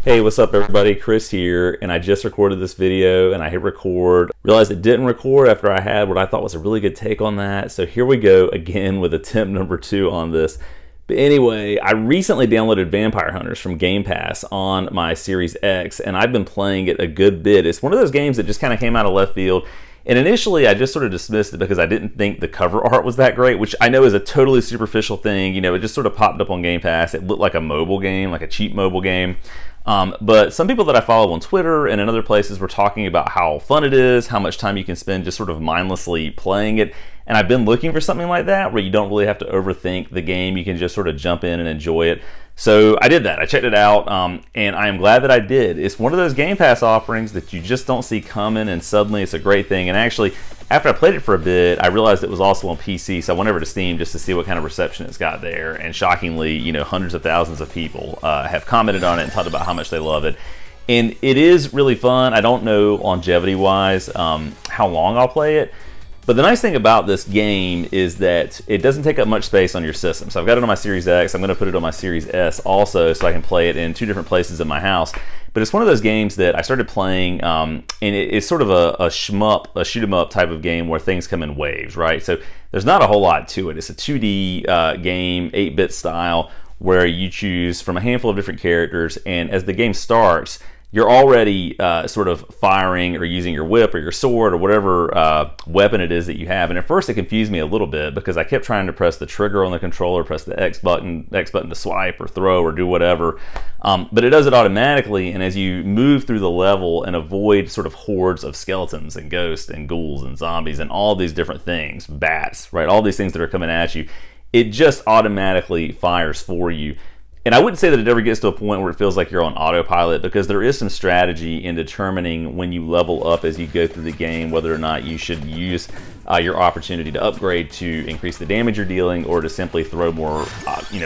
Hey, what's up everybody? Chris here, and I just recorded this video and I hit record. Realized it didn't record after I had what I thought was a really good take on that. So here we go again with attempt number 2 on this. But anyway, I recently downloaded Vampire Hunters from Game Pass on my Series X, and I've been playing it a good bit. It's one of those games that just kind of came out of left field. And initially, I just sort of dismissed it because I didn't think the cover art was that great, which I know is a totally superficial thing. You know, it just sort of popped up on Game Pass. It looked like a mobile game, like a cheap mobile game. But some people that I follow on Twitter and in other places were talking about how fun it is, how much time you can spend just sort of mindlessly playing it. And I've been looking for something like that where you don't really have to overthink the game. You can just sort of jump in and enjoy it. So I did that. I checked it out, and I am glad that I did. It's one of those Game Pass offerings that you just don't see coming, and suddenly it's a great thing. And actually, after I played it for a bit, I realized it was also on PC, so I went over to Steam just to see what kind of reception it's got there. And shockingly, you know, hundreds of thousands of people have commented on it and talked about how much they love it. And it is really fun. I don't know longevity-wise how long I'll play it. But the nice thing about this game is that it doesn't take up much space on your system. So I've got it on my Series X. I'm going to put it on my Series S also so I can play it in 2 different places in my house. But it's one of those games that I started playing, and it's sort of a shoot 'em up type of game where things come in waves, right? So there's not a whole lot to it. It's a 2D game, 8-bit style, where you choose from a handful of different characters, and as the game starts, you're already sort of firing or using your whip or your sword or whatever weapon it is that you have. And at first it confused me a little bit because I kept trying to press the trigger on the controller, press the X button to swipe or throw or do whatever. But it does it automatically, and as you move through the level and avoid sort of hordes of skeletons and ghosts and ghouls and zombies and all these different things, bats, right, all these things that are coming at you, it just automatically fires for you. And I wouldn't say that it ever gets to a point where it feels like you're on autopilot, because there is some strategy in determining when you level up as you go through the game, whether or not you should use your opportunity to upgrade to increase the damage you're dealing, or to simply throw more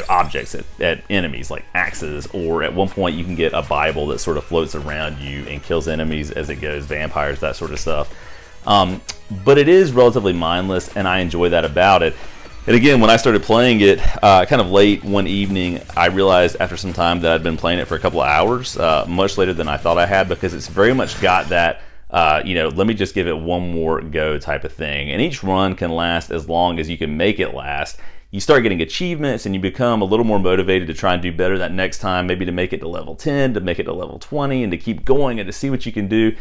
objects at enemies like axes, or at one point you can get a Bible that sort of floats around you and kills enemies as it goes, vampires, that sort of stuff. But it is relatively mindless, and I enjoy that about it. And again, when I started playing it kind of late one evening, I realized after some time that I'd been playing it for a couple of hours, much later than I thought I had, because it's very much got that, let me just give it one more go type of thing. And each run can last as long as you can make it last. You start getting achievements and you become a little more motivated to try and do better that next time, maybe to make it to level 10, to make it to level 20, and to keep going and to see what you can do.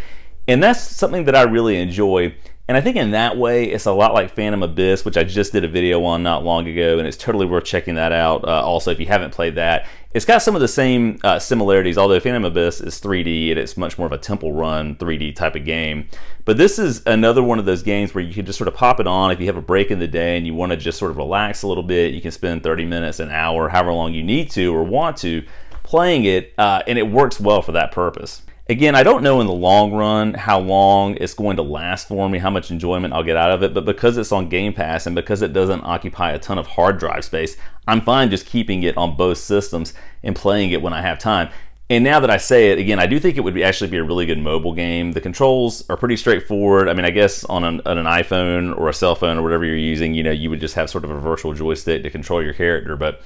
And that's something that I really enjoy. And I think in that way, it's a lot like Phantom Abyss, which I just did a video on not long ago, and it's totally worth checking that out. Also, if you haven't played that, it's got some of the same similarities, although Phantom Abyss is 3D, and it's much more of a temple run 3D type of game. But this is another one of those games where you can just sort of pop it on if you have a break in the day and you want to just sort of relax a little bit. You can spend 30 minutes, an hour, however long you need to or want to, playing it, and it works well for that purpose. Again, I don't know in the long run how long it's going to last for me, how much enjoyment I'll get out of it, but because it's on Game Pass and because it doesn't occupy a ton of hard drive space, I'm fine just keeping it on both systems and playing it when I have time. And now that I say it, again, I do think it would actually be a really good mobile game. The controls are pretty straightforward. I mean, I guess on an iPhone or a cell phone or whatever you're using, you would just have sort of a virtual joystick to control your character. But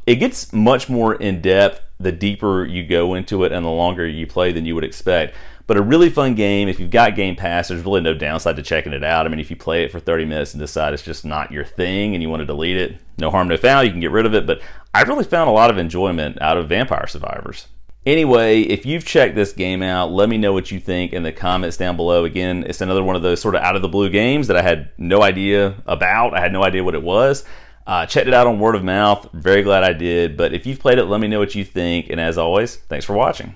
it gets much more in-depth the deeper you go into it and the longer you play than you would expect. But a really fun game. If you've got Game Pass, there's really no downside to checking it out. I mean, if you play it for 30 minutes and decide it's just not your thing and you want to delete it, no harm, no foul, you can get rid of it. But I've really found a lot of enjoyment out of Vampire Survivors. Anyway, if you've checked this game out, let me know what you think in the comments down below. Again, it's another one of those sort of out-of-the-blue games that I had no idea about. I had no idea what it was. Checked it out on word of mouth. Very glad I did. But if you've played it, let me know what you think. And as always, thanks for watching.